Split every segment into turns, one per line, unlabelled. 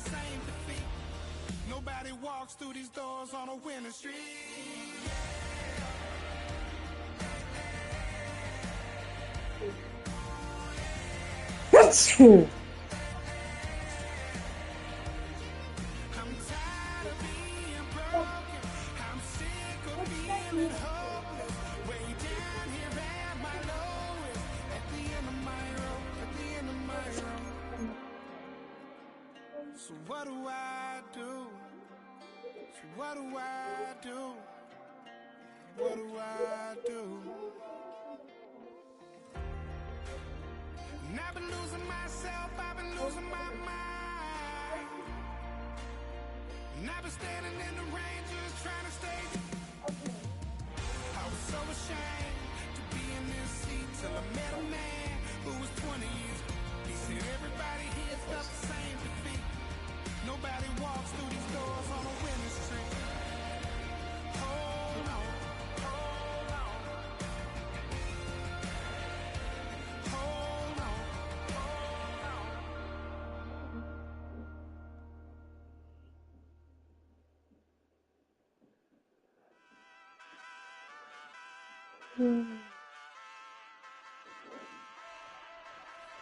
the same defeat. Nobody walks through these doors on a winning streak. I'm tired of being broken. I'm sick of feeling hopeless. Way down here at my lowest. At the end of my road. At the end of my road. So what do I do? So what do I do? What do I do? And I've been losing myself, I've been losing my mind. And I've been standing in the rain just trying to stay. I was so ashamed to be in this seat till I met a man who was 20 years old. He said everybody here's got the same defeat. Nobody walks through these doors on a winning streak. Hold on, hold on. Hold on, hold on.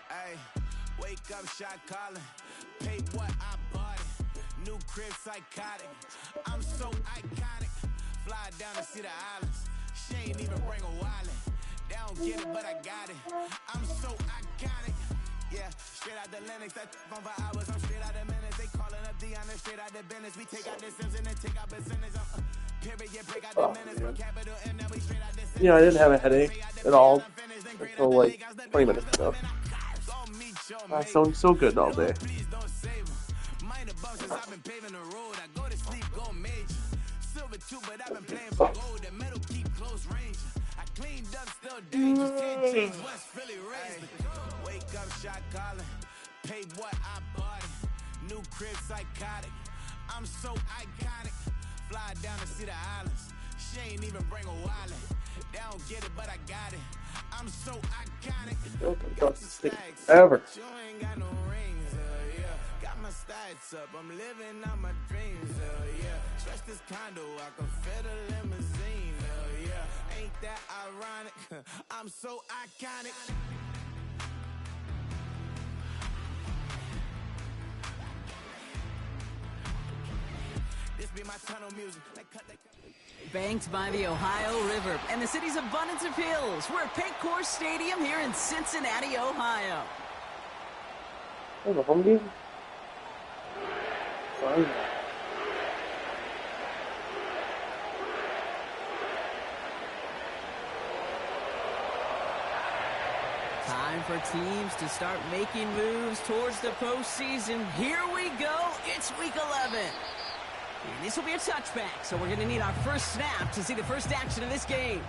Hey, wake up, shot calling. Pay what I bought it. New crib psychotic. I'm so iconic. Fly down to see the islands. She ain't even bring a wallet. They don't get it, but I got it. I'm so iconic. Yeah, straight out the Lennox. That on for hours. I'm straight out the minutes. They calling up Dion. Straight out the business. We take out the Sims and then take out percentage. Period, break out the minutes from capital and then we straight out the.
You know, I didn't have a headache at all until like 20 minutes ago. I sound so good all day.
Minor bumps I've been paving the road. I go to sleep, go major. Silver too, but I've been playing for gold. The metal keep close range. I cleaned up, still dangerous. Can't change West Philly raised. Wake up, shot calling. Pay what I bought it. New crib psychotic. I'm so iconic. Fly down to see the islands. She ain't even bring a wallet. They don't get it, but I got it. I'm so iconic.
Ever.
You ain't got no rings, yeah. Got my stats up. I'm living out my dreams, yeah. Stretch this condo, I can fit a limousine, yeah. Ain't that ironic? I'm so iconic. This be my tunnel music.
Banked by the Ohio River and the city's abundance of hills. We're at Paycor Stadium here in Cincinnati, Ohio.
Oh, the home game? Fine.
Time for teams to start making moves towards the postseason. Here we go. It's week 11. And this will be a touchback, so we're going to need our first snap to see the first action of this game.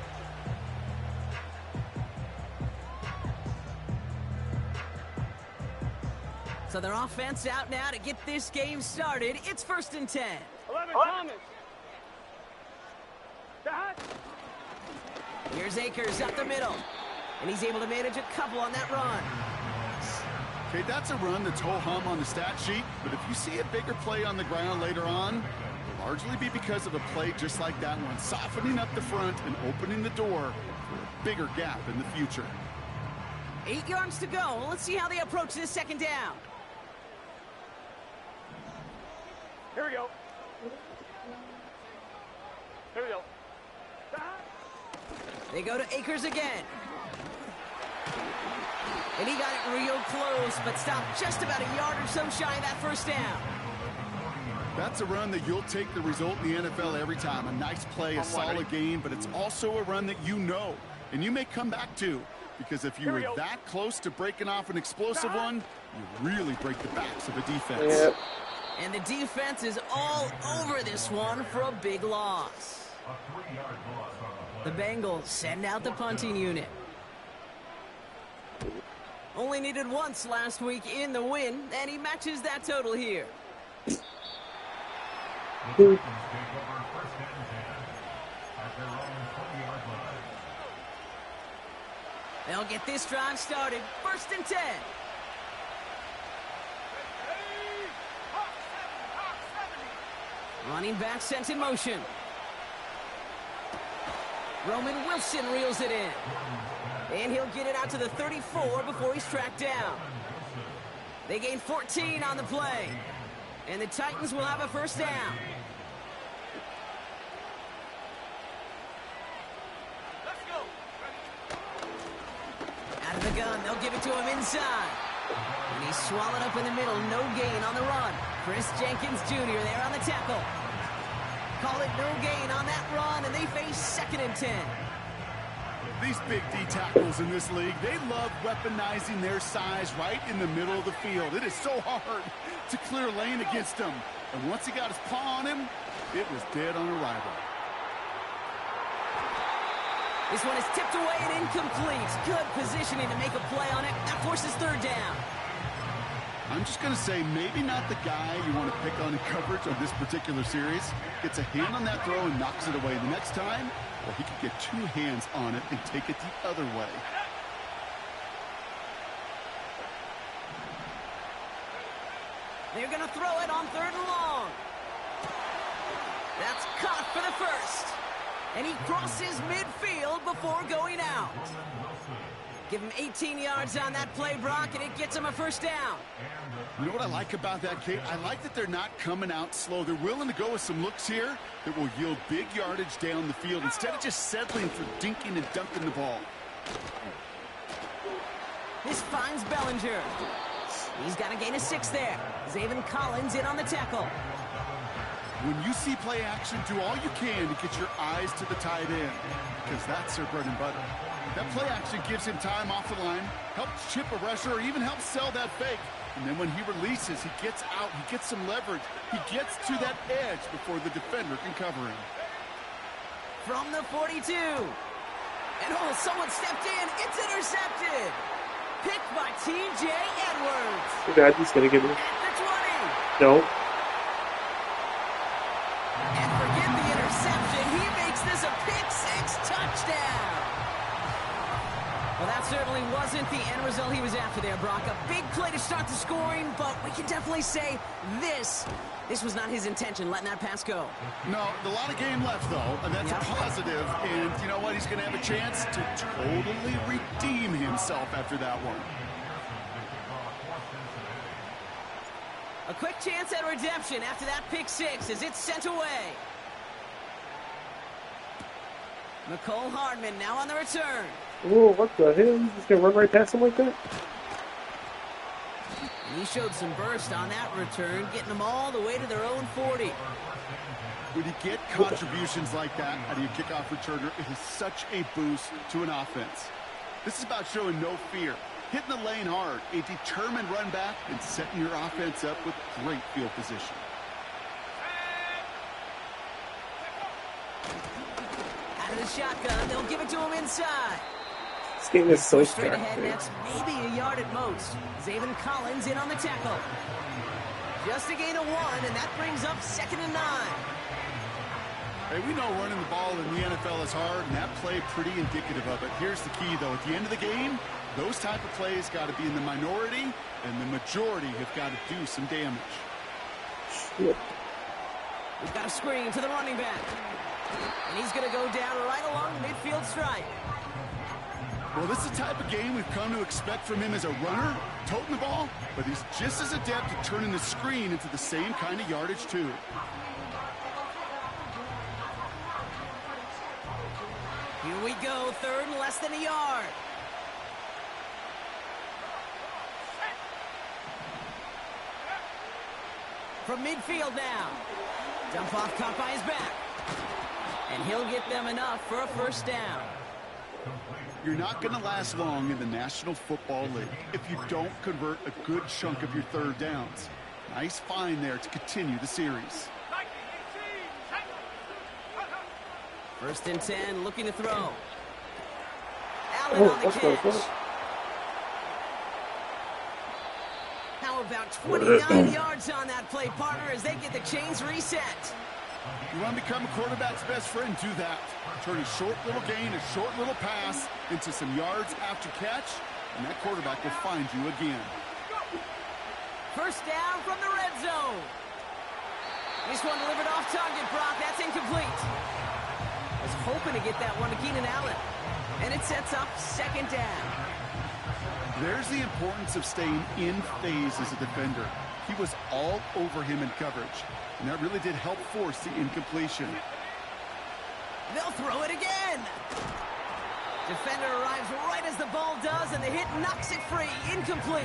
So their offense out now to get this game started. It's 1st and 10.
11, Thomas.
Here's Akers up the middle. And he's able to manage a couple on that run.
Okay, that's a run that's ho-hum on the stat sheet, but if you see a bigger play on the ground later on, it'll largely be because of a play just like that one, softening up the front and opening the door for a bigger gap in the future.
8 yards to go. Let's see how they approach this second down.
Here we go. Here we go.
They go to Akers again. And he got it real close, but stopped just about a yard or so shy of that first down.
That's a run that you'll take the result in the NFL every time. A nice play, a solid game, but it's also a run that you know, and you may come back to, because if you were that close to breaking off an explosive one, you really break the backs of a defense.
Yep.
And the defense is all over this one for a big loss. The Bengals send out the punting unit. Only needed once last week in the win, and he matches that total here. They'll get this drive started. 1st and 10. Running back sent in motion. Roman Wilson reels it in. And he'll get it out to the 34 before he's tracked down. They gain 14 on the play. And the Titans will have a first down.
Let's go.
Out of the gun, they'll give it to him inside. And he's swallowed up in the middle, no gain on the run. Chris Jenkins Jr. there on the tackle. Call it no gain on that run, and they face 2nd and 10.
These big D tackles in this league, they love weaponizing their size right in the middle of the field. It is so hard to clear lane against him. And once he got his paw on him, it was dead on arrival.
This one is tipped away and incomplete. Good positioning to make a play on it. That forces 3rd down.
I'm just going to say maybe not the guy you want to pick on in coverage of this particular series. Gets a hand on that throw and knocks it away. The next time, well, he could get 2 hands on it and take it the other way.
They're going to throw it on 3rd and long. That's caught for the first. And he crosses midfield before going out. Give him 18 yards on that play, Brock, and it gets him a first down.
You know what I like about that, Kate? I like that they're not coming out slow. They're willing to go with some looks here that will yield big yardage down the field instead of just settling for dinking and dunking the ball.
This finds Bellinger. He's got a gain of 6 there. Zaven Collins in on the tackle.
When you see play action, do all you can to get your eyes to the tight end, because that's their bread and butter. That play action gives him time off the line, helps chip a rusher, or even helps sell that fake. And then when he releases, he gets out, he gets some leverage. He gets to that edge before the defender can cover him.
From the 42. And oh, someone stepped in. It's intercepted. Picked by T.J. Edwards.
Too bad he's going to get it.
At the 20.
No.
And forget the interception. He makes this a pick-6 touchdown. Well, that certainly wasn't the end result he was after there, Brock. A big play to start the scoring, but we can definitely say this was not his intention, letting that pass go.
No, a lot of game left, though, and that's a positive. And you know what? He's going to have a chance to totally redeem himself after that one.
A quick chance at redemption after that pick-6 as it's sent away. McCole Hardman now on the return.
Whoa, what the hell? He's just going to run right past him like that?
And he showed some burst on that return, getting them all the way to their own 40.
When you get contributions like that out of your kickoff returner, it is such a boost to an offense. This is about showing no fear, hitting the lane hard, a determined run back, and setting your offense up with great field position.
Out of the shotgun, they'll give it to him inside.
This game is so
Straight
stacked.
ahead, that's maybe a yard at most. Zaven Collins in on the tackle. Just a gain of 1, and that brings up 2nd and 9.
Hey, we know running the ball in the NFL is hard, and that play pretty indicative of it. Here's the key, though. At the end of the game, those type of plays got to be in the minority, and the majority have got to do some damage.
Shit.
We've got a screen to the running back. And he's going to go down right along the midfield stripe.
Well, this is the type of game we've come to expect from him as a runner, toting the ball, but he's just as adept at turning the screen into the same kind of yardage, too.
Here we go, 3rd and less than a yard. From midfield now. Dump off caught by his back. And he'll get them enough for a first down.
You're not going to last long in the National Football League if you don't convert a good chunk of your 3rd downs. Nice find there to continue the series.
1st and 10, looking to throw. Allen on the catch. How about 29 yards on that play, partner, as they get the chains reset?
You want to become a quarterback's best friend? Do that. Turn a short little gain, a short little pass into some yards after catch, and that quarterback will find you again.
First down from the red zone. This one delivered off target, Brock. That's incomplete. I was hoping to get that one to Keenan Allen. And it sets up second down.
There's the importance of staying in phase as a defender. He was all over him in coverage, and that really did help force the incompletion.
They'll throw it again. Defender arrives right as the ball does, and the hit knocks it free. Incomplete.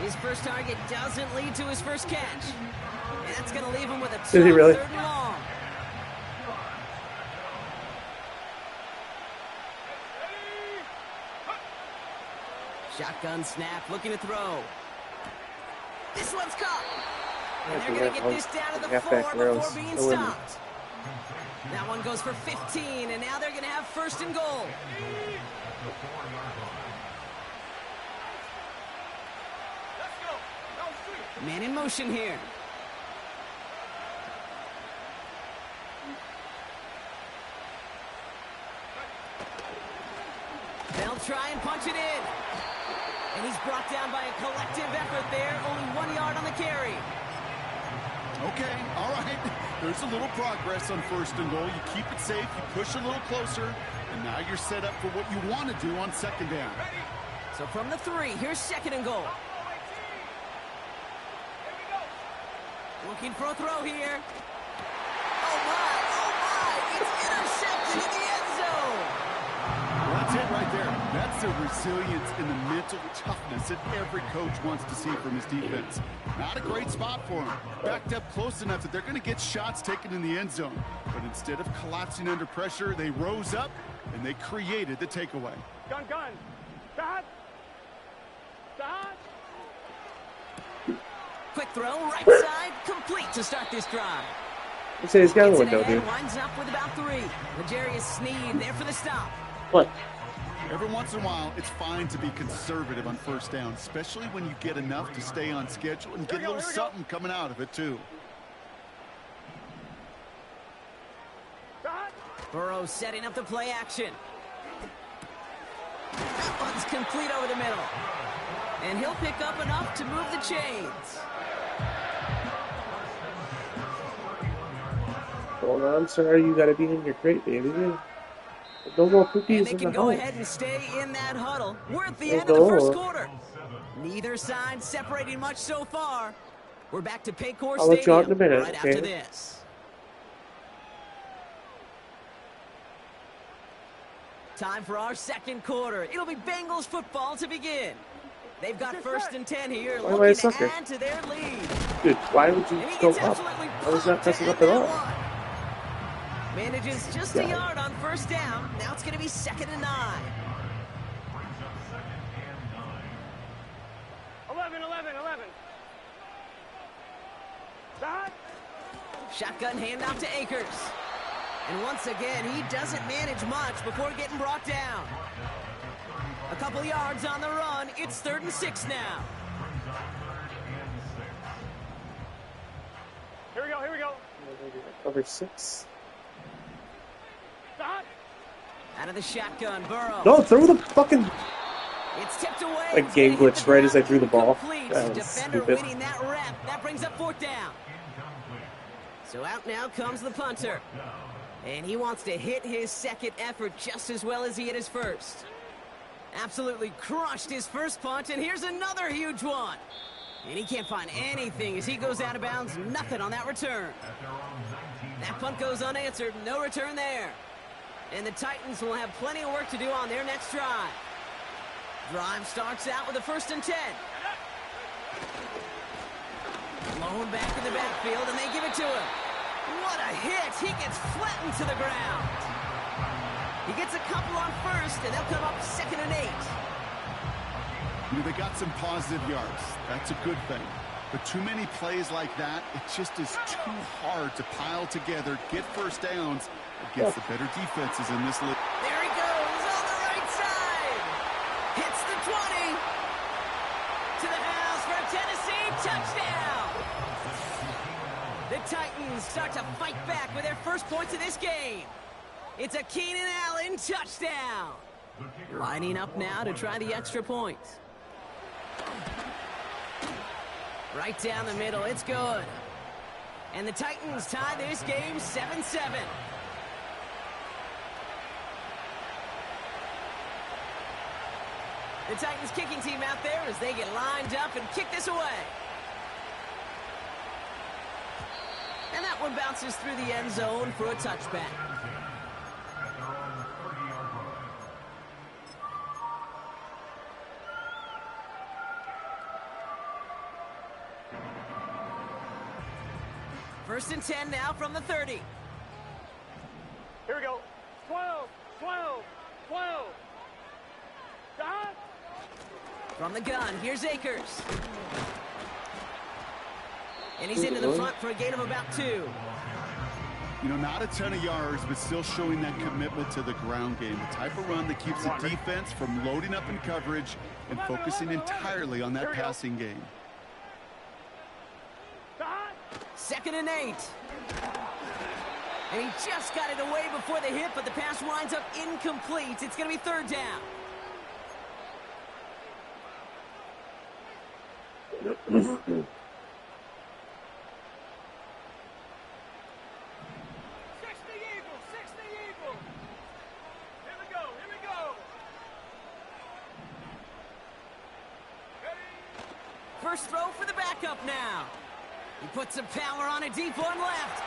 His first target doesn't lead to his first catch. And that's going to leave him with a tough
Did he really?
3rd and long. Shotgun snap, looking to throw. This one's caught. And they're going to get this down to the 4 before being stopped. That one goes for 15, and now they're going to have 1st and goal. Man in motion here. They'll try and punch it in. And he's brought down by a collective effort there. Only 1 yard on the carry.
Okay, all right. There's a little progress on 1st and goal. You keep it safe, you push a little closer, and now you're set up for what you want to do on 2nd down.
So from the 3, here's 2nd and goal. Looking for a throw here. Oh my, it's intercepted in the end zone.
Well, that's it right there. That's the resilience and the mental toughness that every coach wants to see from his defense. Not a great spot for him. Backed up close enough that they're going to get shots taken in the end zone. But instead of collapsing under pressure, they rose up and they created the takeaway.
Gun. Stop.
Quick throw, right side, complete to start this drive.
I'd say he's got a
Gets it
window,
ahead,
dude.
winds up with about 3. L'Jarius Sneed there for the stop.
What?
Every once in a while, it's fine to be conservative on 1st down, especially when you get enough to stay on schedule and get a little something coming out of it, too.
Burrow setting up the play action. That one's complete over the middle. And he'll pick up enough to move the chains.
Hold on, sir. You gotta be in your crate, baby. No more
And
cookies
they
in
can
the
go
house.
ahead and stay in that huddle. We're at the
Let's
end of the
go.
1st quarter. Neither side separating much so far. We're back to Paycor
I'll let you out in a
Stadium
minute,
right
okay?
after this. Time for our 2nd quarter. It'll be Bengals football to begin. They've got 1st and 10 here,
Why am I a
looking to
sucker?
add to their lead.
Dude, why would you
And he
go
gets
up?
absolutely
I was not
pumped to
pressing up
end
at
that
all.
one. Manages just a yard on 1st down. Now it's going to be 2nd and 9.
11. Stop.
Shotgun handoff to Akers. And once again, he doesn't manage much before getting brought down. A couple yards on the run. It's 3rd and 6 now.
Here we go.
Cover 6.
Stop.
Out of the shotgun, Burrow.
No, throw the fucking...
It's tipped away.
Like
It's
game
gonna hit
glitched
the
right as I
ground.
threw the ball.
Incomplete.
That was
Defender
stupid.
winning that rep. That brings up 4th down. So out now comes the punter. And he wants to hit his 2nd effort just as well as he hit his 1st. Absolutely crushed his 1st punt, and here's another huge one. And he can't find anything as he goes out of bounds. Nothing on that return. That punt goes unanswered. No return there. And the Titans will have plenty of work to do on their next drive. Drive starts out with a 1st and 10. Blown back in the backfield, and they give it to him. What a hit! He gets flattened to the ground. He gets a couple on 1st, and they'll come up 2nd and 8.
You know, they got some positive yards. That's a good thing. But too many plays like that, it just is too hard to pile together, get 1st downs against the better defenses in this league.
There he goes on the right side. Hits the 20. To the house for a Tennessee touchdown. The Titans start to fight back with their 1st points of this game. It's a Keenan Allen touchdown. Lining up now to try the extra point. Right down the middle, it's good. And the Titans tie this game 7-7. The Titans kicking team out there as they get lined up and kick this away. And that one bounces through the end zone for a touchback. First and 10 now from the 30.
Here we go. 12, 12, 12. Dot.
From the gun, here's Akers. And he's into the front for a gain of about 2.
You know, not a ton of yards, but still showing that commitment to the ground game. The type of run that keeps the defense from loading up in coverage and focusing entirely on that passing game.
Second and 8. And he just got it away before the hit, but the pass winds up incomplete. It's going to be third down. First throw for the backup now. He puts some power on it deep on left.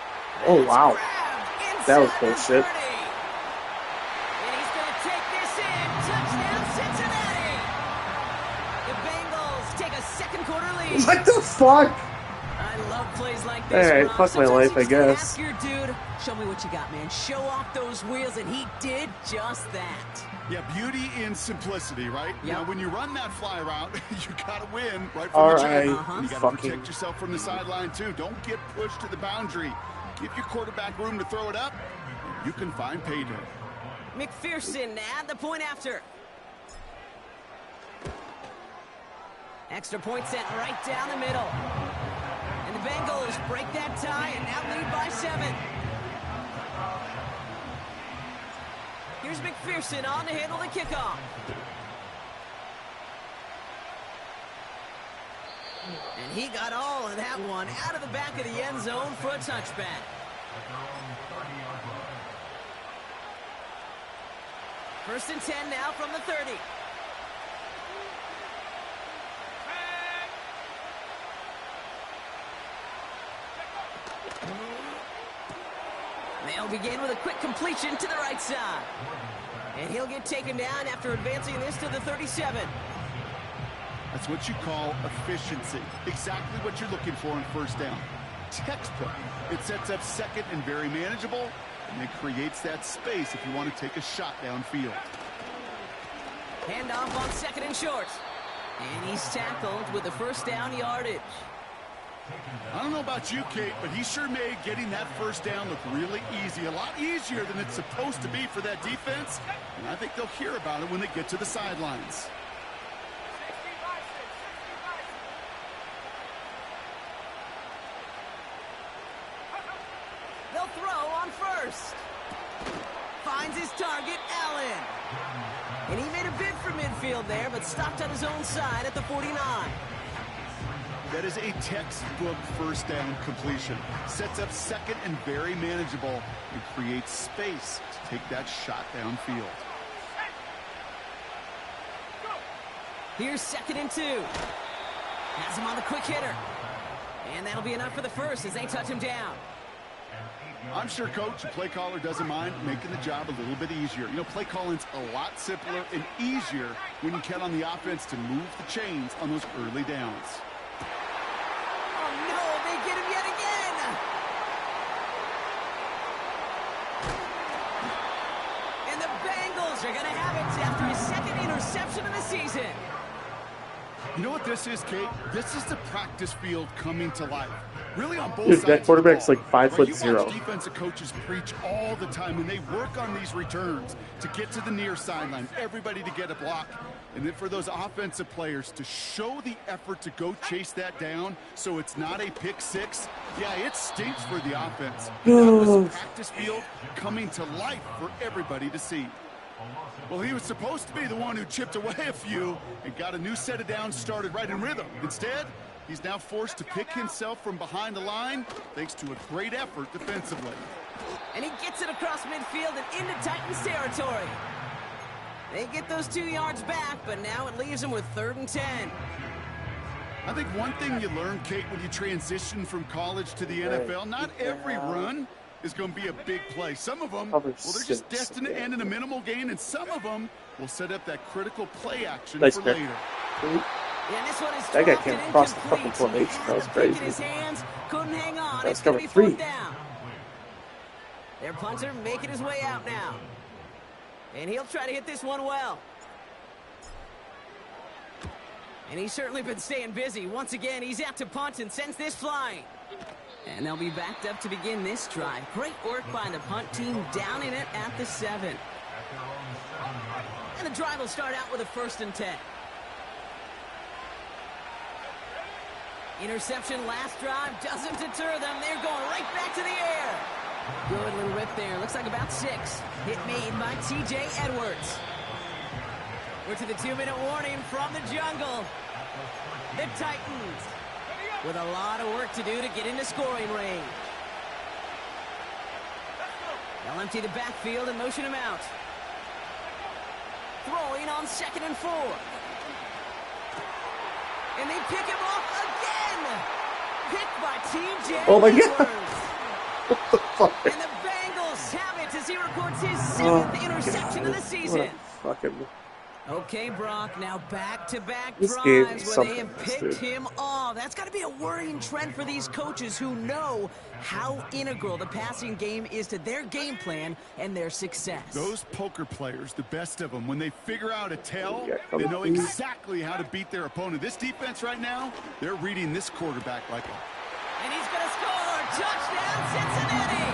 Oh, wow. That was bullshit.
And he's going to take this in. Touchdown, Cincinnati. The Bengals take a second quarter lead.
What the fuck?
I love plays like this.
Alright, fuck my life, I guess.
Ask your dude, show me what you got, man. Show off those wheels, and he did just that.
Yeah, beauty in simplicity, right?
Yep.
Now, when you run that fly route, you got to win right from
All
the
right,
jump. You got to
fucking
protect yourself from the sideline, too. Don't get pushed to the boundary. Give your quarterback room to throw it up. You can find paydirt.
McPherson to add the point after. Extra point sent right down the middle. And the Bengals break that tie and now lead by 7. Here's McPherson on to handle the kickoff. And he got all of that one out of the back of the end zone for a touchback. First and 10 now from the 30. They'll begin with a quick completion to the right side. And he'll get taken down after advancing this to the 37.
That's what you call efficiency. Exactly what you're looking for in first down. Textbook. It sets up second and very manageable, and it creates that space if you want to take a shot downfield.
Handoff on second and short. And he's tackled with the first down yardage.
I don't know about you, Kate, but he sure made getting that first down look really easy. A lot easier than it's supposed to be for that defense. And I think they'll hear about it when they get to the sidelines.
They'll throw on first. Finds his target, Allen. And he made a bid for midfield there, but stopped on his own side at the 49.
That is a textbook first down completion. Sets up second and very manageable and creates space to take that shot downfield.
Here's second and 2. Has him on the quick hitter. And that'll be enough for the first as they touch him down.
I'm sure, Coach, the play caller doesn't mind making the job a little bit easier. You know, play calling's a lot simpler and easier when you count on the offense to move the chains on those early downs.
Oh, no, they get him yet again. And the Bengals are going to have it after his second interception of the season.
You know what this is, Kate? This is the practice field coming to life. Really on both
Dude,
sides.
that quarterback's like
Right,
5'0".
you watch defensive coaches preach all the time, and they work on these returns to get to the near sideline, everybody to get a block. And then for those offensive players to show the effort to go chase that down so it's not a pick six, yeah, it stinks for the offense. That was practice field coming to life for everybody to see. Well, he was supposed to be the one who chipped away a few and got a new set of downs started right in rhythm. Instead, He's now forced to pick himself from behind the line thanks to a great effort defensively.
And he gets it across midfield and into Titans territory. They get those 2 yards back, but now it leaves them with 3rd and 10.
I think one thing you learn, Kate, when you transition from college to the NFL, not every run is going to be a big play. Some of them, well, they're just destined to end in a minimal gain, and some of them will set up that critical play action for later.
Yeah, this one is
that guy came across the fucking formation. That was crazy.
His hands, couldn't hang on.
That's
it's going to be
3.
4th down. Their punter making his way out now. And he'll try to hit this one well. And he's certainly been staying busy. Once again, he's out to punt and sends this flying. And they'll be backed up to begin this drive. Great work by the punt team, downing it at the 7. And the drive will start out with a 1st and 10. Interception last drive doesn't deter them. They're going right back to the air. Good little rip there. Looks like about 6. Hit made by T.J. Edwards. We're to the 2-minute warning from the jungle. The Titans with a lot of work to do to get into scoring range. They'll empty the backfield and motion him out. Throwing on 2nd and 4. And they pick him off again. Picked by T.J.
Oh my
Edwards.
God. What the fuck?
And the Bengals have it as he records his 7th interception of the season. Okay, Brock, now back-to-back drives where they have picked him off. That's got to be a worrying trend for these coaches who know how integral the passing game is to their game plan and their success.
Those poker players, the best of them, when they figure out a tell, they know exactly how to beat their opponent. This defense right now, they're reading this quarterback like a...
And he's going to score! Touchdown, Cincinnati!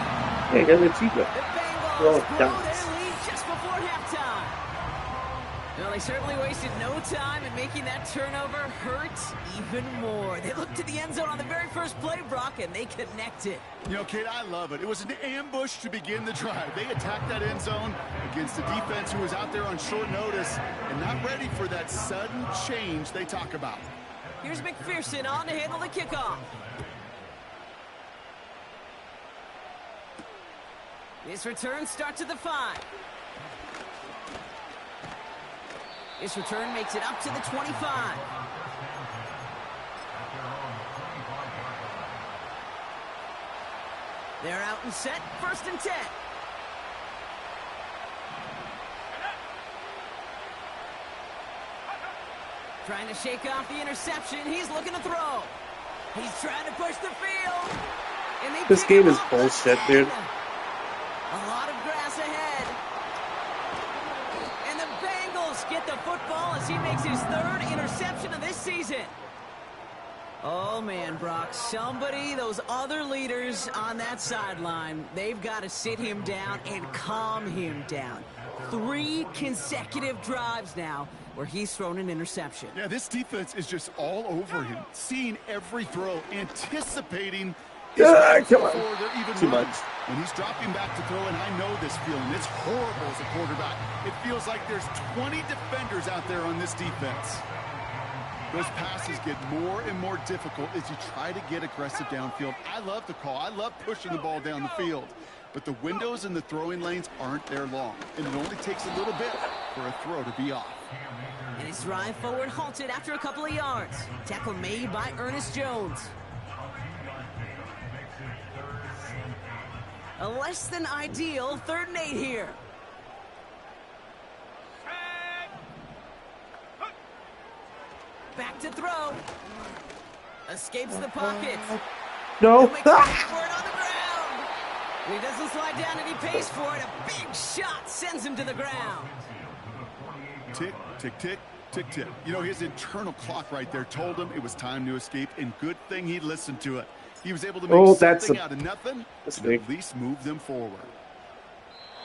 Hey,
the Bengals grow their lead just before halftime. Well, they certainly wasted no time in making that turnover hurt even more. They looked to the end zone on the very first play, Brock, and they connected.
You know, Kate, I love it. It was an ambush to begin the drive. They attacked that end zone against a defense who was out there on short notice and not ready for that sudden change they talk about.
Here's McPherson on to handle the kickoff. This return starts at the 5. This return makes it up to the 25. They're out and set, 1st and 10. Trying to shake off the interception. He's looking to throw. He's trying to push the field. And they
this game is bullshit, dude.
A lot of grass ahead. And the Bengals get the football as he makes his 3rd interception of this season. Oh, man, Brock, those other leaders on that sideline, they've got to sit him down and calm him down. 3 consecutive drives now where he's thrown an interception.
Yeah, this defense is just all over him, seeing every throw, anticipating
come on.
before they're even
Too
running.
much.
When he's dropping back to throw, and I know this feeling, it's horrible as a quarterback. It feels like there's 20 defenders out there on this defense. Those passes get more and more difficult as you try to get aggressive downfield. I love the call. I love pushing the ball down the field. But the windows in the throwing lanes aren't there long, and it only takes a little bit for a throw to be off.
And his drive forward halted after a couple of yards. Tackle made by Ernest Jones. A less than ideal 3rd and 8 here. Back to throw. Escapes the pocket.
No.
For it on the ground. He doesn't slide down and he pays for it. A big shot sends him to the ground.
Tick, tick, tick, tick, tick. You know, his internal clock right there told him it was time to escape, and good thing he listened to it. He was able to make something out of nothing and at least move them forward.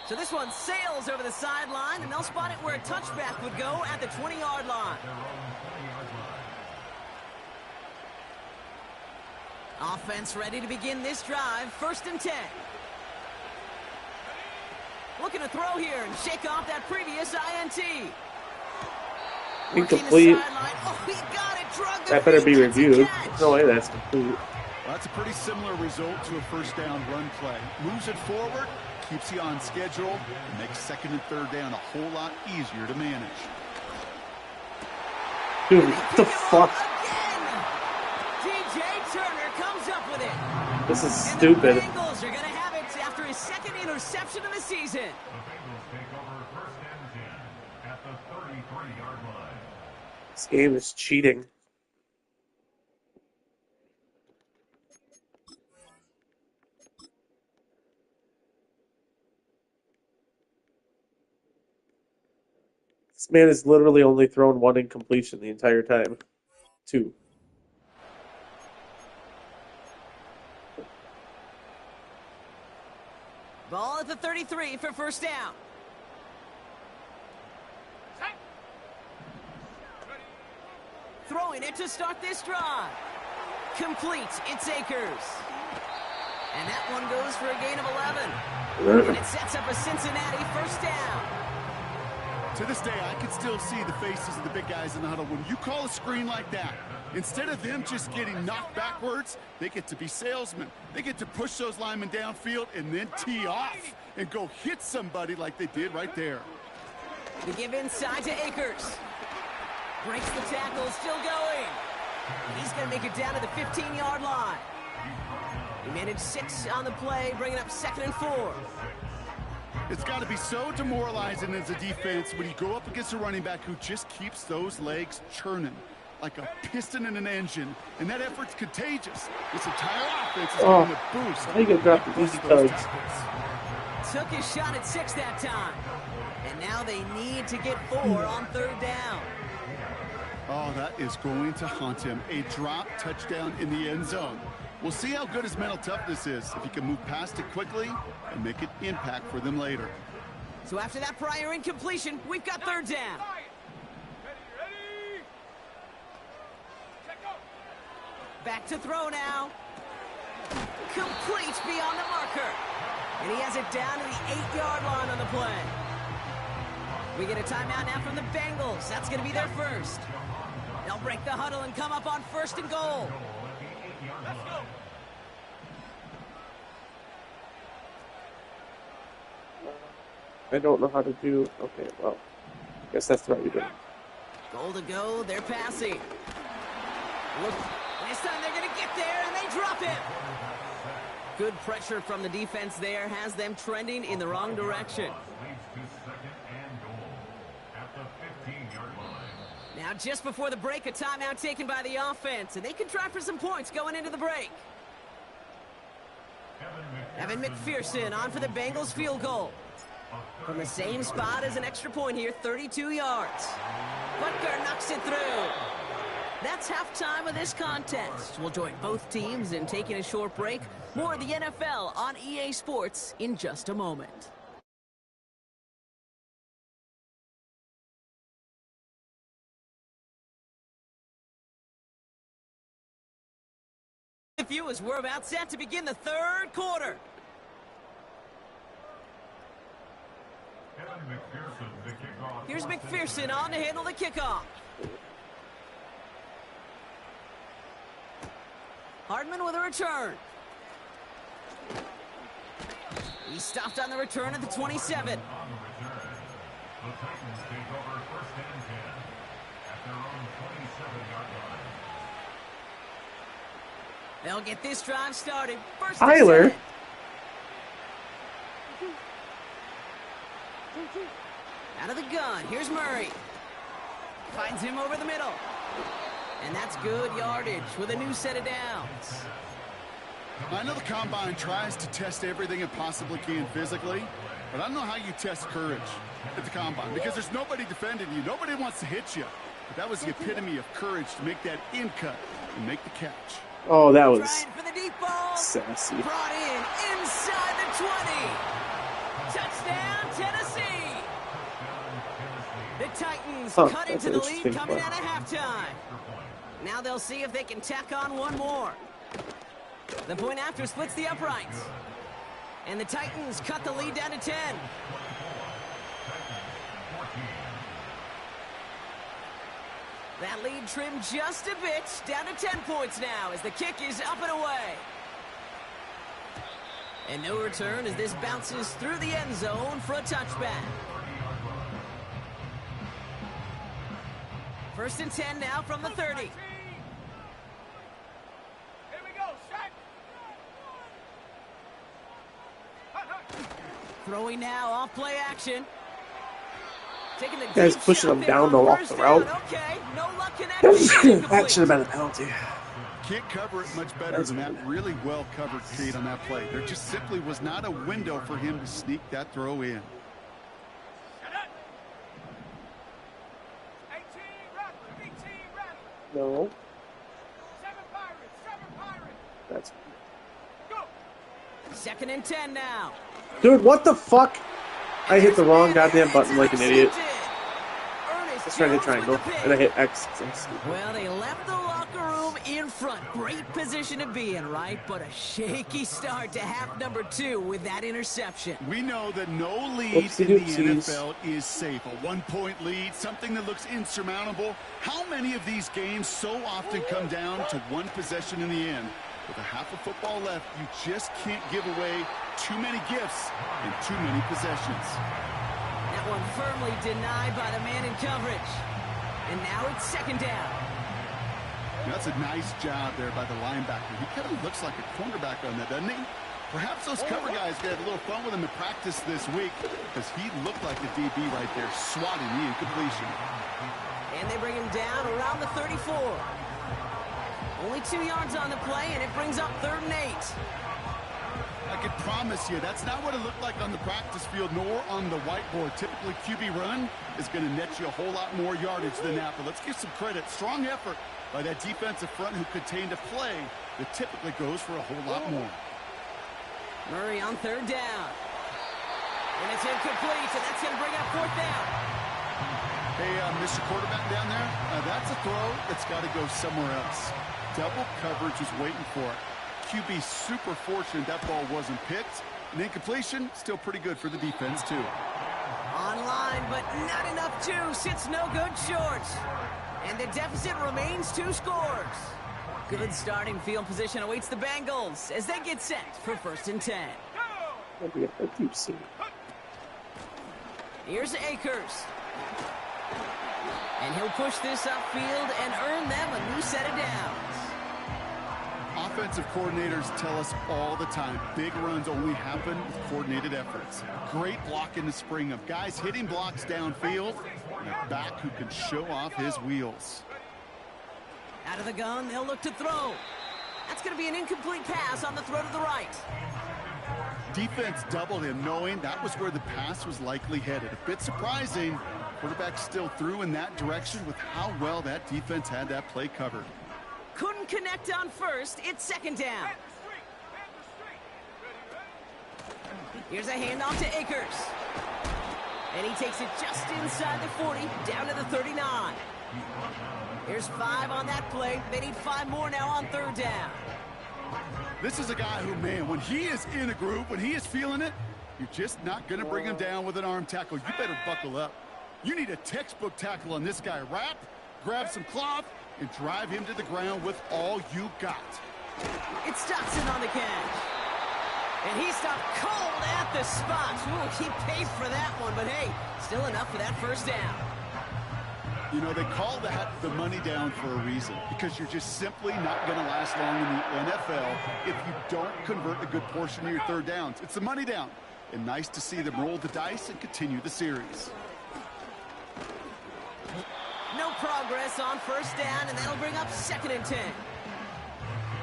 So this one sails over the sideline, and they'll spot it where a touchback would go at the 20-yard line. Offense ready to begin this drive. 1st and 10. Looking to throw here and shake off that previous INT.
Incomplete.
Oh, he got it drug the
That better
feet.
be
That's a
reviewed.
catch.
There's no way that's complete.
Well, that's a pretty similar result to a first down run play. Moves it forward, keeps you on schedule, and makes second and third down a whole lot easier to manage.
Dude, what the fuck?
DJ Turner comes up with it.
This is
And
stupid.
the Bengals are going to have it after his second interception of the season.
This game is cheating. This man has literally only thrown one incompletion the entire time. 2.
Ball at the 33 for first down. Throwing it to start this drive. Complete. It's Akers. And that one goes for a gain of 11. And it sets up a Cincinnati first down.
To this day, I can still see the faces of the big guys in the huddle. When you call a screen like that, instead of them just getting knocked backwards, they get to be salesmen. They get to push those linemen downfield and then tee off and go hit somebody like they did right there.
The give inside to Akers. Breaks the tackle, still going. And he's going to make it down to the 15-yard line. He managed 6 on the play, bringing up 2nd and 4.
It's got to be so demoralizing as a defense when you go up against a running back who just keeps those legs churning like a piston in an engine, and that effort's contagious. This entire offense is getting a boost.
How you gonna drop the easy tugs?
Took his shot at 6 that time. And now they need to get 4 on 3rd down.
Oh, that is going to haunt him. A drop touchdown in the end zone. We'll see how good his mental toughness is, if he can move past it quickly and make an impact for them later.
So after that prior incompletion, we've got 3rd down. Back to throw now. Complete beyond the marker. And he has it down to the 8-yard line on the play. We get a timeout now from the Bengals. That's going to be their first. They'll break the huddle and come up on 1st and goal.
Let's go.
I don't know how to do... Okay, well, I guess that's what you do.
Goal to go, they're passing. Look, this time they're going to get there, and they drop it. Good pressure from the defense there has them trending in the wrong direction. Now, just before the break, a timeout taken by the offense, and they can try for some points going into the break. Evan McPherson on for the Bengals field goal. From the same spot as an extra point here, 32 yards. Butker knocks it through. That's halftime of this contest. We'll join both teams in taking a short break. More of the NFL on EA Sports in just a moment. With you as we're about set to begin the 3rd quarter. Here's McPherson on to handle the kickoff. Hardman with a return. He stopped on the return at the 27. They'll get this drive started. First
Tyler.
Out of the gun. Here's Murray. Finds him over the middle. And that's good yardage with a new set of downs.
I know the Combine tries to test everything it possibly can physically, but I don't know how you test courage at the Combine because there's nobody defending you. Nobody wants to hit you. But that was the epitome of courage to make that in cut and make the catch.
Oh, that was
Trying for the deep ball.
sassy.
Brought in inside the 20. Touchdown, Tennessee. The Titans cut into the lead coming out of halftime. Now they'll see if they can tack on one more. The point after splits the uprights. And the Titans cut the lead down to 10. That lead trimmed just a bit, down to 10 points now as the kick is up and away. And no return as this bounces through the end zone for a touchback. 1st and 10 now from the 30.
Here we go, set.
Throwing now off play action. Taking the
Guys
deep
pushing
shot
him
there
down
on
though off
first
the
down.
route.
Okay, no luck connecting.
That should have been a penalty.
Can't cover it much better than that. Really well covered, Kate, on that play. There just simply was not a window for him to sneak that throw in.
18 Rattler, 18 Rattler.
No,
7 Pirates.
that's
2nd and 10 now.
dude. What the fuck? I hit the wrong goddamn button like an idiot. Let's try to hit triangle, and I hit X.
Well, they left the locker room in front. Great position to be in, right? But a shaky start to half number 2 with that interception.
We know that no lead
Oopsie
in the
doopsies.
NFL is safe. A 1-point lead, something that looks insurmountable. How many of these games so often come down to one possession in the end? With a half of football left, you just can't give away too many gifts and too many possessions.
That one firmly denied by the man in coverage. And now it's 2nd down.
That's a nice job there by the linebacker. He kind of looks like a cornerback on that, doesn't he? Perhaps those cover guys get a little fun with him in practice this week because he looked like a DB right there, swatting the incompletion.
And they bring him down around the 34. Only 2 yards on the play, and it brings up 3rd and 8.
I can promise you that's not what it looked like on the practice field nor on the whiteboard. Typically, QB run is going to net you a whole lot more yardage than that. But let's give some credit. Strong effort by that defensive front who contained a play that typically goes for a whole lot more.
Murray on 3rd down. And it's incomplete, so that's going to bring up 4th down.
Hey, Mr. Quarterback down there, that's a throw that's got to go somewhere else. Double coverage is waiting for it. QB super fortunate that ball wasn't picked. An incompletion, still pretty good for the defense, too.
Online, but not enough juice. It's no good short. And the deficit remains 2 scores. Good starting field position awaits the Bengals as they get set for 1st and 10. Here's Akers. And he'll push this upfield and earn them a new set of downs.
Offensive coordinators tell us all the time, big runs only happen with coordinated efforts. Great block in the spring of guys hitting blocks downfield and a back who can show off his wheels.
Out of the gun, they'll look to throw. That's going to be an incomplete pass on the throw to the right.
Defense doubled him, knowing that was where the pass was likely headed. A bit surprising, quarterback still threw in that direction with how well that defense had that play covered.
Couldn't connect on first. It's 2nd down. Here's a handoff to Akers. And he takes it just inside the 40, down to the 39. Here's 5 on that play. They need 5 more now on 3rd down.
This is a guy who, man, when he is in a groove, when he is feeling it, you're just not going to bring him down with an arm tackle. You better buckle up. You need a textbook tackle on this guy. Wrap, grab some cloth, and drive him to the ground with all you got.
It's Dotson on the catch. And he stopped cold at the spot. Ooh, he paid for that one, but hey, still enough for that 1st down.
You know, they call that the money down for a reason, because you're just simply not going to last long in the NFL if you don't convert a good portion of your 3rd downs. It's the money down. And nice to see them roll the dice and continue the series.
No progress on 1st down, and that'll bring up 2nd and 10.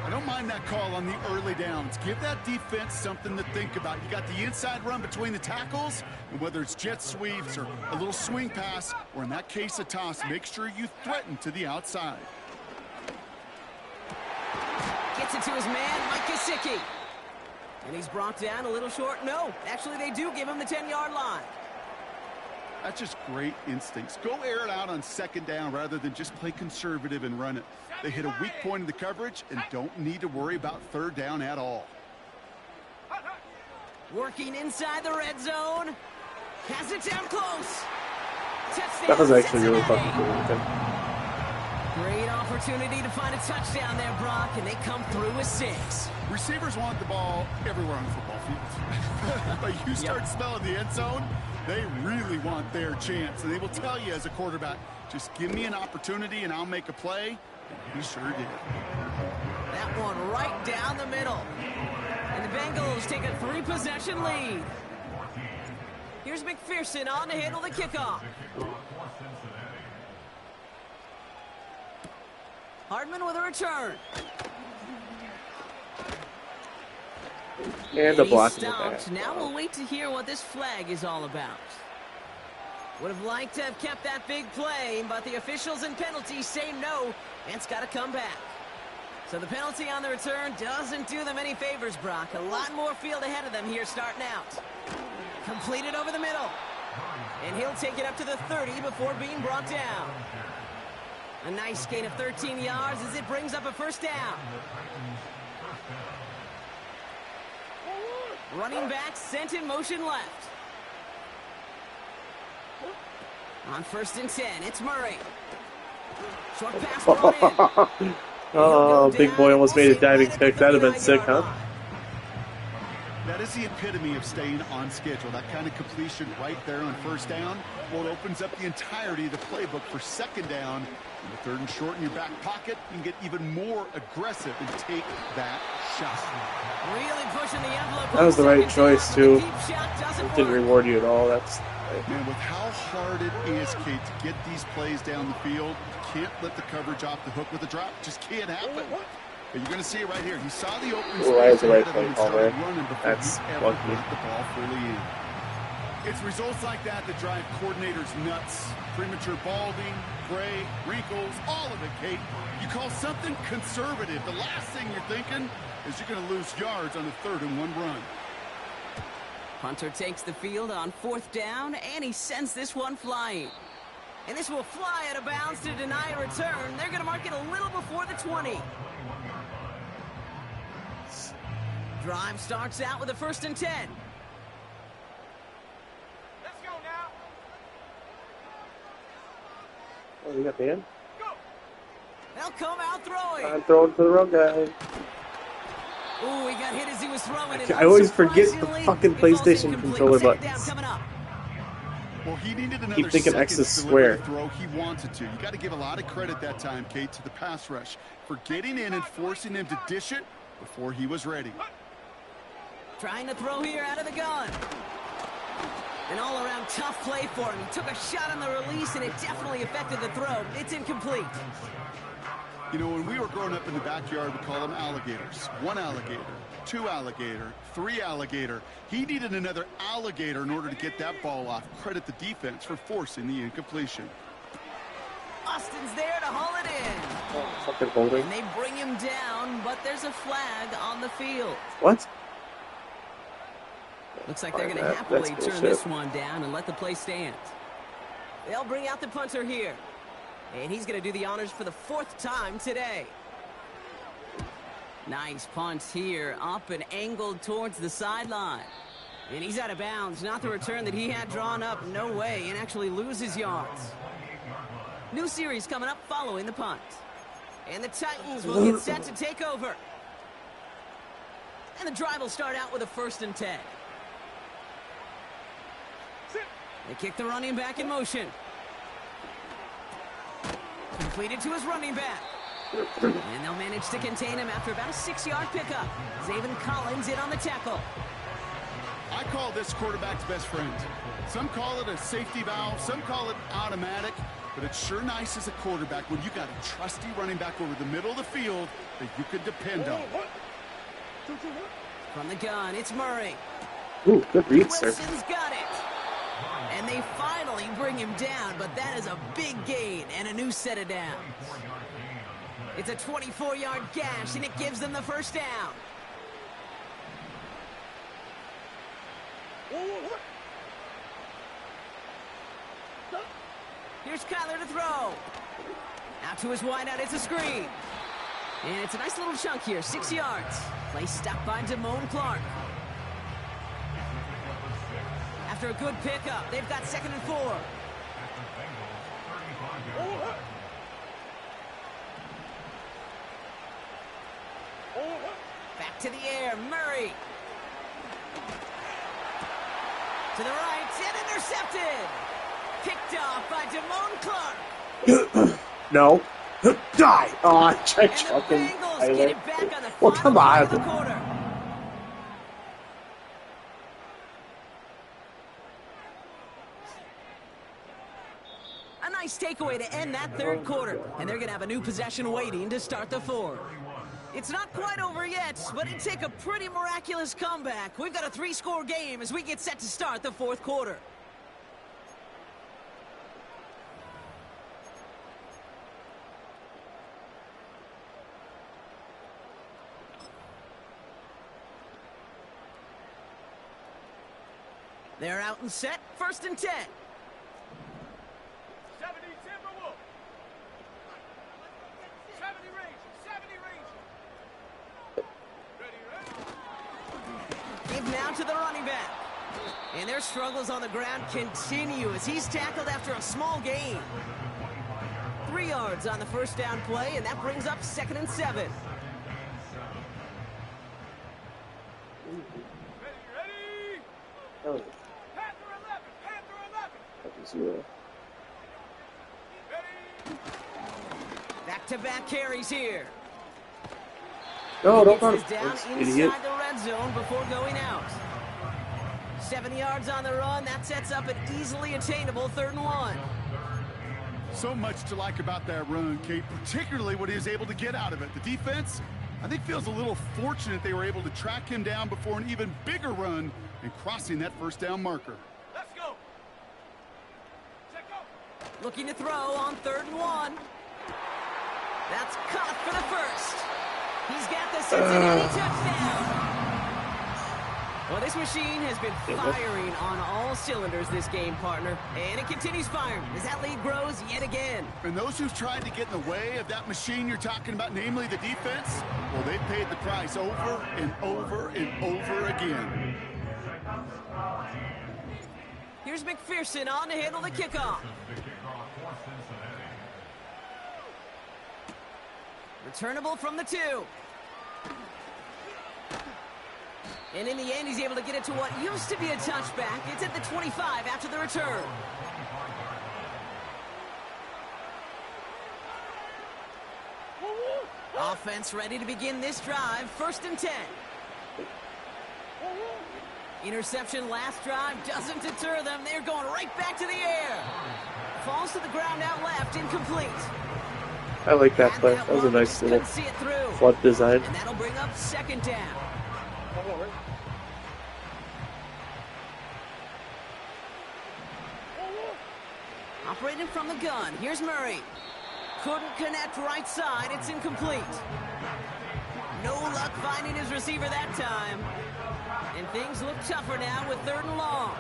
I don't mind that call on the early downs. Give that defense something to think about. You got the inside run between the tackles, and whether it's jet sweeps or a little swing pass, or in that case a toss, make sure you threaten to the outside.
Gets it to his man, Mike Gesicki. And he's brought down a little short. No, actually they do give him the 10-yard line.
That's just great instincts. Go air it out on 2nd down rather than just play conservative and run it. They hit a weak point in the coverage and don't need to worry about 3rd down at all.
Working inside the red zone. Has it down close. Touchdown,
That was actually really
Cincinnati.
fucking cool.
Great opportunity to find a touchdown there, Brock, and they come through with 6.
Receivers want the ball everywhere on the football field. But you start smelling the end zone, they really want their chance. And they will tell you as a quarterback, just give me an opportunity and I'll make a play. And he sure did.
That one right down the middle. And the Bengals take a 3-possession lead. Here's McPherson on to handle the kickoff. Hardman with a return.
And a block
He
in the back.
stopped. Now we'll wait to hear what this flag is all about. Would have liked to have kept that big play, but the officials and penalties say no, and it's got to come back. So the penalty on the return doesn't do them any favors, Brock. A lot more field ahead of them here starting out. Completed over the middle. And he'll take it up to the 30 before being brought down. A nice gain of 13 yards as it brings up a first down. Running back sent in motion left. On 1st and 10, it's Murray. Short pass brought in.
Oh, big boy almost made a diving pick. That'd have been sick, huh?
That is the epitome of staying on schedule. That kind of completion right there on 1st down. Well, it opens up the entirety of the playbook for 2nd down. And the 3rd and short in your back pocket, you can get even more aggressive and take that shot.
Really pushing the envelope.
That was the right choice, too.
It
Didn't reward you at all. That's
Man, with how hard it is, Kate, to get these plays down the field, you can't let the coverage off the hook with a drop. Just can't happen. But you're going to see it right here. He saw the open space.
that was the right
ahead of
play
him and
call
started
there.
running before
That's
he ever
lucky.
got the ball fully in. It's results like that that drive coordinators nuts. Premature balding, gray, wrinkles, all of it, Kate. You call something conservative. The last thing you're thinking is you're going to lose yards on the 3rd and 1 run.
Hunter takes the field on 4th down, and he sends this one flying. And this will fly out of bounds to deny a return. They're going to mark it a little before the 20. Drive starts out with a 1st and 10.
Let's go now.
Oh, you got banned?
Go.
They'll come out throwing.
I'm throwing for the wrong guy.
Ooh, he got hit as he was throwing it.
I always forget the
Unsurprisingly,
fucking
it falls
PlayStation
incomplete.
controller
2nd down
buttons.
coming up.
Well, he needed another
Keep thinking
second
X is
to deliver
square.
the throw he wanted to. You got to give a lot of credit that time, Kate, to the pass rush for getting in and forcing him to dish it before he was ready.
Trying to throw here out of the gun. An all-around tough play for him. He took a shot on the release, and it definitely affected the throw. It's incomplete.
You know, when we were growing up in the backyard, we call them alligators. 1 alligator, 2 alligator, 3 alligator. He needed another alligator in order to get that ball off. Credit the defense for forcing the incompletion.
Austin's there to haul it in.
Oh, fucking holding.
And they bring him down, but there's a flag on the field.
What?
Looks like they're going to
That's
happily turn
bullshit.
this one down and let the play stand. They'll bring out the punter here. And he's going to do the honors for the 4th time today. Nice punt here, up and angled towards the sideline. And he's out of bounds, not the return that he had drawn up, no way, and actually loses yards. New series coming up following the punt. And the Titans will get set to take over. And the drive will start out with a 1st and 10. They kick the running back in motion. Completed to his running back. And they'll manage to contain him after about a 6-yard pickup. Zaven Collins in on the tackle.
I call this quarterback's best friend. Some call it a safety valve, some call it automatic, but it's sure nice as a quarterback when you got a trusty running back over the middle of the field that you could depend on.
From the gun, it's Murray.
Ooh, good read, sir.
Wilson's got it. And they finally bring him down, but that is a big gain and a new set of downs. It's a 24-yard gash, and it gives them the 1st down. Here's Kyler to throw. Out to his wideout, it's a screen. And it's a nice little chunk here, 6 yards. Play stopped by Damone Clark. After a good pickup, they've got 2nd and 4. Back to the air, Murray. To the right, and intercepted. Picked off by Damone Clark.
No. Die! Oh, check
And the
fucking
Bengals
Tyler.
get it back on the
Well,
final
come
play
on.
of the quarter. A nice takeaway to end that third quarter. And they're going to have a new possession waiting to start the fourth. It's not quite over yet, but it'd take a pretty miraculous comeback. We've got a 3-score game as we get set to start the fourth quarter. They're out and set, 1st and 10.
70 Timberwolves. 70 Rangers. 70 Rangers. Ready.
Give now to the running back. And their struggles on the ground continue as he's tackled after a small gain. 3 yards on the first down play, and that brings up 2nd and 7.
Ready.
Oh,
Panther 11. Panther 11.
0.
Ready.
Back-to-back carries here.
No,
He
don't
gets
run.
this down
That's
inside
idiot.
the red zone before going out. 70 yards on the run. That sets up an easily attainable 3rd and 1.
So much to like about that run, Kate, particularly what he was able to get out of it. The defense, I think, feels a little fortunate they were able to track him down before an even bigger run and crossing that 1st down marker.
Let's go. Check go.
Looking to throw on 3rd and 1. That's caught for the first. He's got the Cincinnati touchdown. Well, this machine has been firing on all cylinders this game, partner. And it continues firing as that lead grows yet again.
And those who've tried to get in the way of that machine you're talking about, namely the defense, well, they've paid the price over and over and over again.
Here's McPherson on to handle the kickoff. Returnable from the 2. And in the end, he's able to get it to what used to be a touchback. It's at the 25 after the return. Offense ready to begin this drive. 1st and 10. Interception last drive doesn't deter them. They're going right back to the air. Falls to the ground out left, incomplete.
I like that play. That was a nice little flood design.
And that'll bring up 2nd down. Operating from the gun. Here's Murray. Couldn't connect right side. It's incomplete. No luck finding his receiver that time. And things look tougher now with 3rd and long.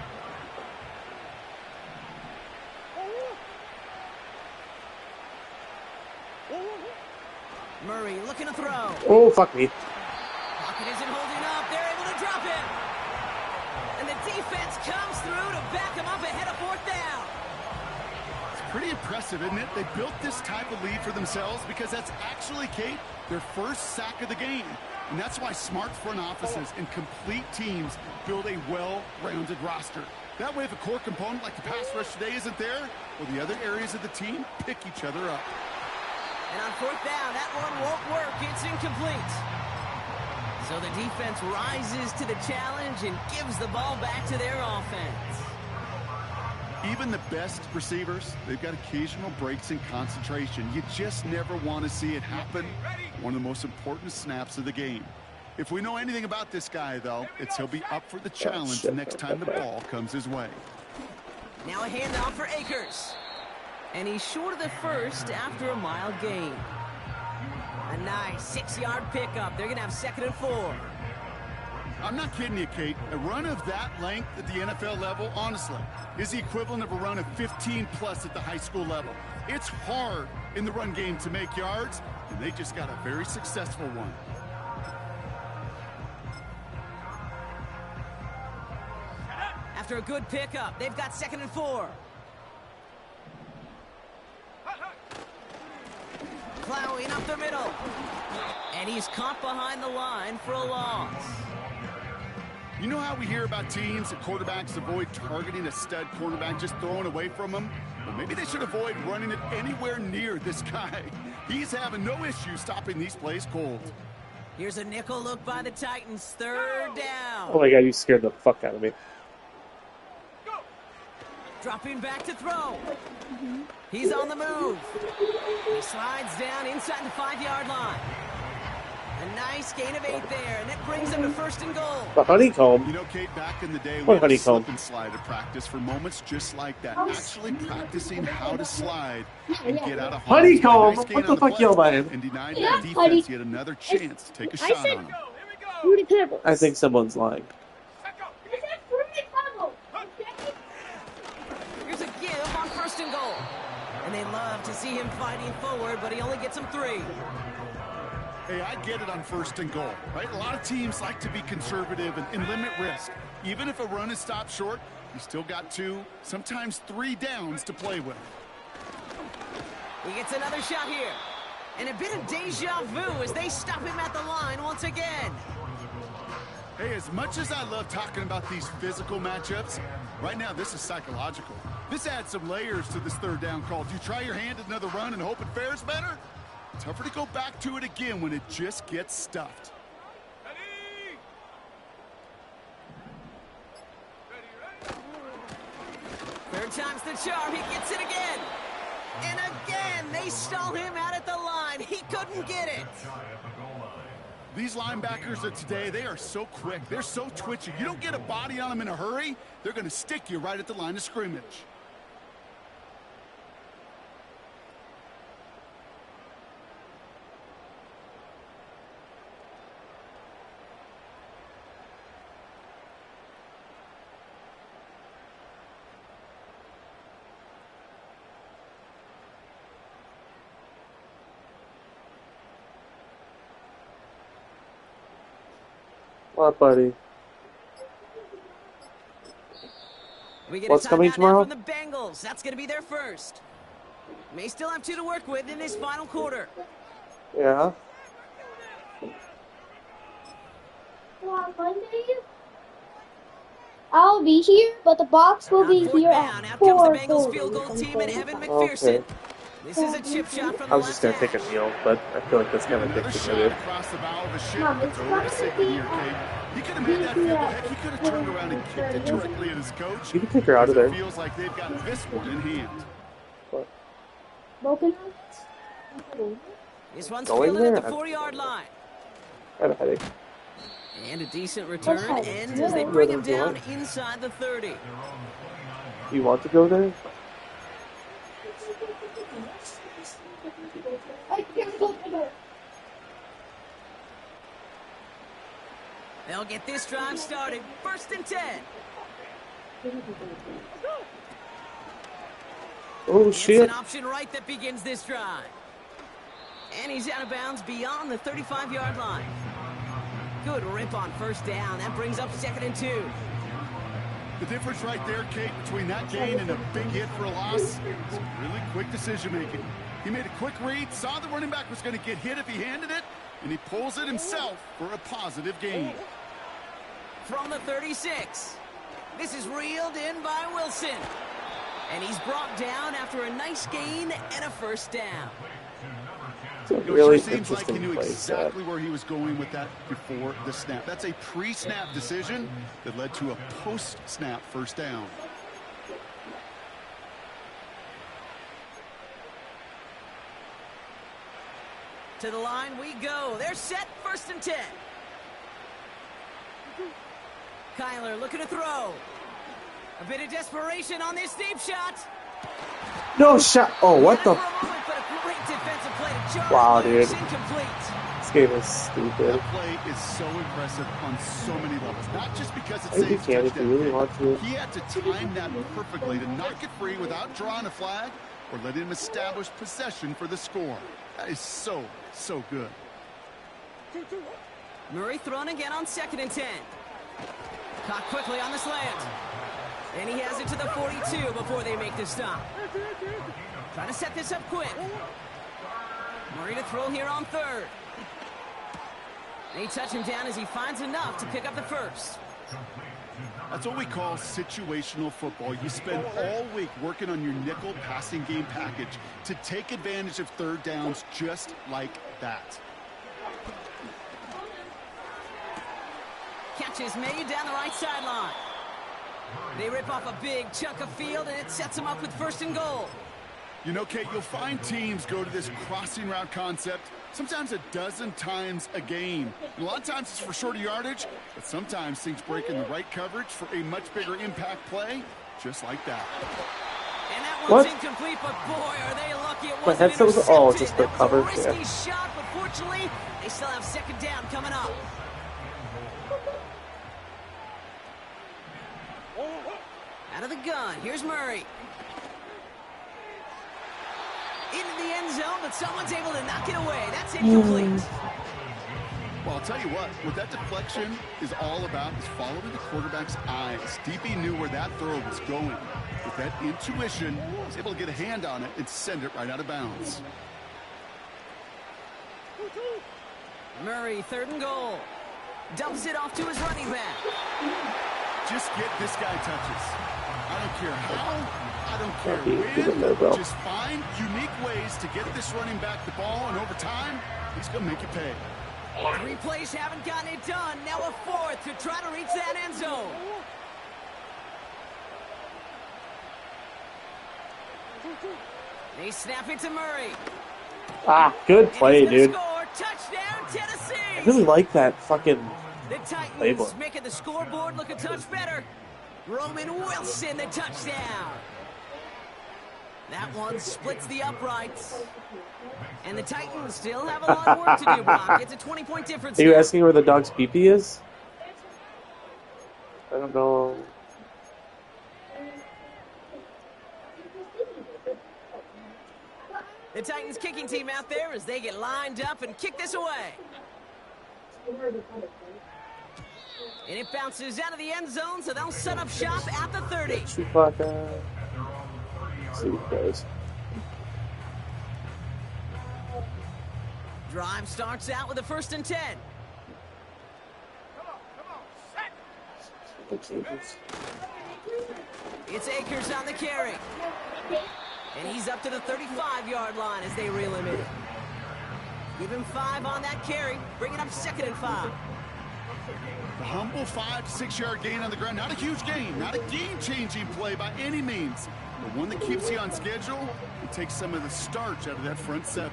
Murray looking to throw.
Oh, fuck me.
Pocket isn't holding up. They're able to drop it. And the defense comes through to back him up ahead of 4th down.
Pretty impressive, isn't it? They built this type of lead for themselves because that's actually, Kate, their first sack of the game. And that's why smart front offices and complete teams build a well-rounded roster. That way, if a core component like the pass rush today isn't there, well, the other areas of the team pick each other up.
And on 4th down, that one won't work. It's incomplete. So the defense rises to the challenge and gives the ball back to their offense.
Even the best receivers, they've got occasional breaks in concentration. You just never want to see it happen. One of the most important snaps of the game. If we know anything about this guy, though, it's he'll be up for the challenge the next time the ball comes his way.
Now a handoff for Akers. And he's short of the first after a mile gain. A nice 6-yard pickup. They're going to have 2nd and 4.
I'm not kidding you, Kate. A run of that length at the NFL level, honestly, is the equivalent of a run of 15-plus at the high school level. It's hard in the run game to make yards, and they just got a very successful one.
After a good pickup, they've got 2nd and 4. Plowing up the middle. And he's caught behind the line for a loss.
You know how we hear about teams and quarterbacks avoid targeting a stud cornerback, just throwing away from him? Well, maybe they should avoid running it anywhere near this guy. He's having no issue stopping these plays cold.
Here's a nickel look by the Titans. 3rd down.
Oh my god, you scared the fuck out of me.
Dropping back to throw. He's on the move. He slides down inside the 5-yard line. A nice gain of 8 there, and that brings him to 1st and goal.
The honeycomb.
You know, Kate, back in the day, we
What
had a
honeycomb?
slip and slide to practice for moments just like that. Actually practicing how to slide and get out of harm's way.
Honeycomb?
Nice gain
What the
on
fuck
play,
yelled at him?
and denied that defense yet another chance to take a shot on him.
Here we go.
I think someone's lying.
Here's a give on 1st and goal. And they love to see him fighting forward, but he only gets them 3.
Hey, I get it on 1st and goal, right? A lot of teams like to be conservative and limit risk. Even if a run is stopped short, you still got 2, sometimes 3 downs to play with.
He gets another shot here. And a bit of deja vu as they stop him at the line once again.
Hey, as much as I love talking about these physical matchups, right now this is psychological. This adds some layers to this 3rd down call. Do you try your hand at another run and hope it fares better? Tougher to go back to it again when it just gets stuffed.
Ready?
Third time's the charm. He gets it again. And again, they stall him out at the line. He couldn't get it.
These linebackers of today, they are so quick. They're so twitchy. You don't get a body on them in a hurry, they're going to stick you right at the line of scrimmage.
What, buddy?
We get
What's
a
coming
timeout
tomorrow?
now from the Bengals. That's going to be their first. May still have 2 to work with in this final quarter.
Yeah.
I'll be here, but the box will be
On 4th
here
down,
at
out comes the Bengals
4:30.
field goal team and Evan McPherson.
Okay.
This is a chip shot from
I
the
was just gonna
left
take a
hash.
kneel, but I feel like that's kind of
Another
addictive
shot
to it.
across the bow of a ship.
Mom,
It's
it's
over
not
to safety
gonna
here,
be-
Kate. He could have made that field goal. Heck, he could have turned around and kicked it directly at his coach.
You can take her out of
Because
there.
it feels like they've got this one in hand.
What?
Broken.
This one's
Going
fielded at
there?
the 4-yard line.
I have a headache.
And a decent return
Okay.
ends as they bring him
Whether you
down
want.
inside the 30.
You want to go there?
They'll get this drive started. 1st and 10.
Oh
It's
shit!
an option right that begins this drive. And he's out of bounds beyond the 35-yard line. Good rip on 1st down. That brings up 2nd and 2.
The difference right there, Kate, between that gain and a big hit for a loss is really quick decision-making. He made a quick read, saw the running back was going to get hit if he handed it, and he pulls it himself for a positive gain.
From the 36. This is reeled in by Wilson. And he's brought down after a nice gain and a 1st down.
It's a
It
really
sure seems like he
interesting
knew
place.
exactly where he was going with that before the snap. That's a pre-snap decision that led to a post-snap 1st down.
To the line we go. They're set. 1st and 10. Kyler looking to throw. A bit of desperation on this deep shot.
No shot! Oh, what the?
For a moment, but a great defensive play to jar
Wow,
it loose.
dude.
Incomplete.
This game is stupid.
That play is so impressive on so many levels. Not just because it
I think you
saves
can if you
touchdown.
really want to.
He had to time that perfectly to knock it free without drawing a flag or letting him establish possession for the score. That is so, so good.
Murray thrown again on 2nd and 10. Caught quickly on the slant. And he has it to the 42 before they make the stop. Trying to set this up quick. Murray to throw here on 3rd. They touch him down as he finds enough to pick up the first.
That's what we call situational football. You spend all week working on your nickel passing game package to take advantage of third downs just like that.
Catch is made down the right sideline. They rip off a big chunk of field, and it sets them up with 1st and goal.
You know, Kate, you'll find teams go to this crossing route concept sometimes a dozen times a game. A lot of times it's for shorter yardage, but sometimes things break in the right coverage for a much bigger impact play, just like that.
And that one's incomplete, but boy, are they lucky it wasn't intercepted.
Oh, just the cover.
That was a risky shot, but fortunately, they still have 2nd down coming up. Out of the gun, here's Murray. Into the end zone, but someone's able to knock it away. That's incomplete.
Well, I'll tell you what that deflection is all about is following the quarterback's eyes. DB knew where that throw was going. With that intuition, he was able to get a hand on it and send it right out of bounds.
Murray, 3rd and goal. Dumps it off to his running back.
Just get this guy touches. I don't care how, I don't care when. Just find unique ways to get this running back the ball, and over time, he's going to make you pay.
3 plays haven't gotten it done. Now a 4th to try to reach that end zone. They snap it to Murray.
Good play, dude.
Score. Touchdown, Tennessee.
I really like that fucking
the Titans
playbook.
Making the scoreboard look a touch better. Roman Wilson, the touchdown. That one splits the uprights. And the Titans still have a lot of work to do, Brock. It's a 20-point difference.
Are you asking where the dog's pee-pee is? I don't know.
The Titans kicking team out there as they get lined up and kick this away. And it bounces out of the end zone, so they'll set up shop at the 30.
Chewbacca. Let's see what it does.
Drive starts out with a 1st and 10. It's Akers on the carry. And he's up to the 35-yard line as they reel him in. Give him 5 on that carry, bring it up 2nd and 5.
The humble 5 to 6 yard gain on the ground. Not a huge gain, not a game-changing play by any means, but one that keeps you on schedule and takes some of the starch out of that front 7.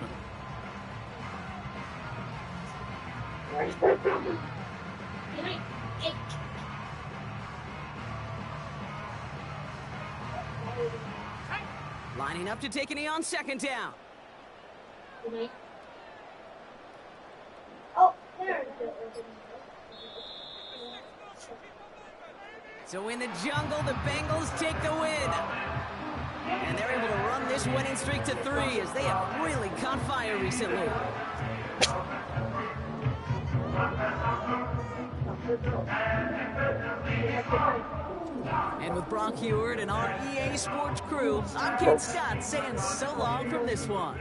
Lining up to take a knee on 2nd down.
Oh, there it is.
So in the jungle, the Bengals take the win. And they're able to run this winning streak to 3 as they have really caught fire recently. And with Brock Heward and our EA Sports crew, I'm Kate Scott saying so long from this one.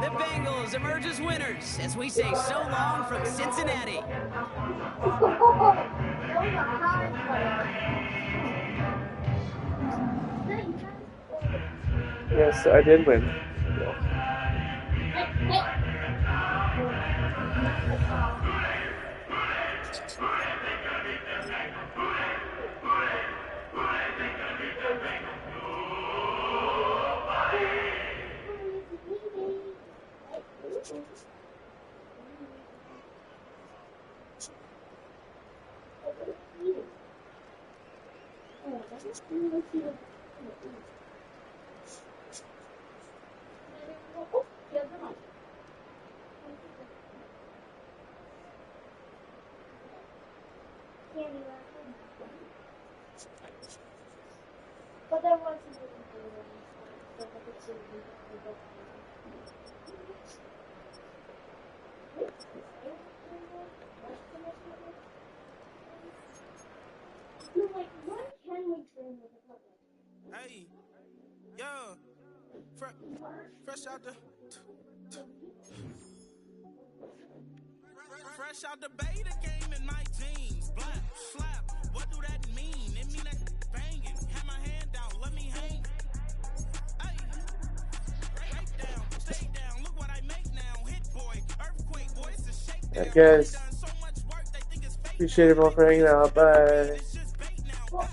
The Bengals emerge as winners as we say so long from Cincinnati.
Yes, I did win.
But there was like, when can we train with the public?
Hey, yo, fresh out the. Fresh out the beta game in my jeans. Black, slap, what do that mean? It mean that banging. Have my hand out, let me hang. Hey, break down, stay down. Look what I make now. Hit boy, earthquake, boy, it's a shakedown.
I guess.
Done so much work, they think it's fake.
Appreciate everyone for hanging out. Bye.